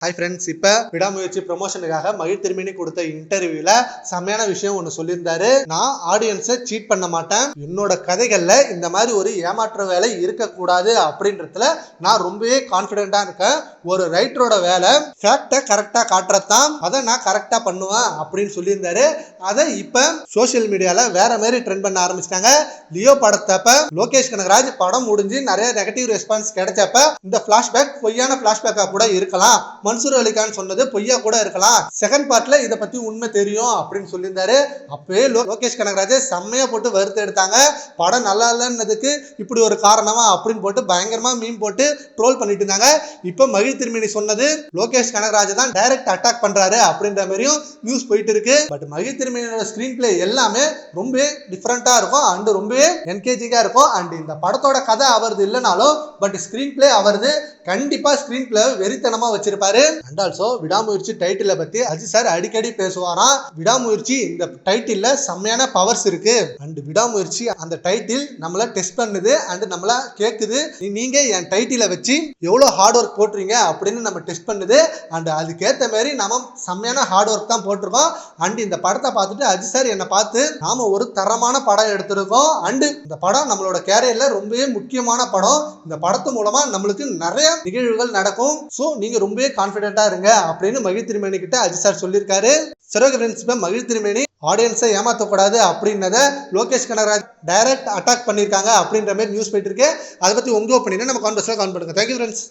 Hi friends, இப்போ விடாமுயற்சி ப்ரொமோஷனுக்காக மகிழ் திருமேனி கொடுத்த இன்டர்வியூல செம்மையான விஷயம் ஒன்று சொல்லியிருந்தாரு. நான் ஆடியன்ஸை சீட் பண்ண மாட்டேன், என்னோட கதைகள்ல இந்த மாதிரி ஒரு ஏமாற்ற வேலை இருக்கக்கூடாது அப்படின்றதுல நான் ரொம்பவே கான்ஃபிடென்ட்டா இருக்கேன். ஒரு ரைட்டரோட வேலை ஃபேக்டை கரெக்டாக காட்டுறதான், அதை நான் கரெக்டாக பண்ணுவேன் அப்படின்னு சொல்லியிருந்தாரு. அதை இப்போ சோசியல் மீடியால வேற மாதிரி ட்ரெண்ட் பண்ண ஆரம்பிச்சிட்டாங்க. லியோ படத்தப்ப லோகேஷ் கனகராஜ் படம் முடிஞ்சு நிறைய நெகட்டிவ் ரெஸ்பான்ஸ் கிடைச்சப்ப இந்த பிளாஷ்பேக் பொய்யான பிளாஷ்பேக்கா கூட இருக்கலாம், மன்சூர் அலிகான் சொன்னது பொய்யா கூட இருக்கலாம், செகண்ட் பார்ட்ல இதை பத்தி உண்மை தெரியும் அப்படின்னு சொல்லியிருந்தாரு. அப்பவே லோகேஷ் கனகராஜ் செம்மையா போட்டு வறுத்து எடுத்தாங்க. படம் நல்லா இல்லைன்னதுக்கு இப்படி ஒரு காரணமா அப்படின்னு போட்டு பயங்கரமா மீம் போட்டு ட்ரோல் பண்ணிட்டு இருந்தாங்க. இப்ப மகிழ் திருமேனி சொன்னது லோகேஷ் கனகராஜ் தான் டைரக்ட் அட்டாக் பண்றாரு அப்படின்ற மாதிரியும் நியூஸ் போயிட்டு இருக்கு. பட் மகிழ் திருமேனியோட ஸ்கிரீன் பிளே எல்லாமே ரொம்ப டிஃப்ரெண்டா இருக்கும் அண்ட் ரொம்பவே என்கேஜிங்கா இருக்கும். அண்ட் இந்த படத்தோட கதை அவரது இல்லைனாலும் பட் ஸ்கிரீன் பிளே அவரது கண்டிப்பா ஸ்கிரீன் பிளே வெறித்தனமா வச்சிருப்பாரு. அண்ட் ஆல்சோ விடாமுயற்சி டைட்டில பத்தி அஜித் சார் அடிக்கடி பேசுவாராம். விடாமுயற்சி இந்த டைட்டில்ல செம்மையான பவர்ஸ் இருக்கு அண்ட் விடாமுயற்சி அந்த டைட்டில் நம்மள டெஸ்ட் பண்ணுது அண்ட் நம்மள கேக்குது, நீங்க என் டைட்டில வச்சு எவ்வளவு ஹார்ட் ஒர்க் போட்டுறீங்க அப்படின்னு நம்ம டெஸ்ட் பண்ணுது. அண்ட் அதுக்கேற்ற மாதிரி நம்ம செம்மையான ஹார்ட் ஒர்க் தான் போட்டிருக்கோம். அண்ட் இந்த படத்தை பார்த்துட்டு அஜித் சார் என்னை பார்த்து நாம ஒரு தரமான படம் எடுத்திருக்கோம் அண்ட் இந்த படம் நம்மளோட கேரியர்ல ரொம்பவே முக்கியமான படம், இந்த படத்து மூலமா நம்மளுக்கு நிறைய நிகழ்வுகள் நடக்கும், ஸோ நீங்க ரொம்பவே கான்ஃபிடென்ட்டா இருங்க அப்படின்னு மகிழ் திருமேனி கிட்ட அஜித் சார் சொல்லியிருக்காரு. சரி ஃப்ரெண்ட்ஸ், இப்போ மகிழ் திருமேனி ஆடியன்ஸை ஏமாற்றக்கூடாது அப்படின்னதை லோகேஷ் கனகராஜ் டைரக்ட் அட்டாக் பண்ணியிருக்காங்க அப்படின்ற மாதிரி நியூஸ் போயிட்டு இருக்கு. அதை பத்தி உங்க ஒப்பீனியனை நம்ம கான்வர்ஸ்ல கமெண்ட் பண்ணுங்க. Thank you friends.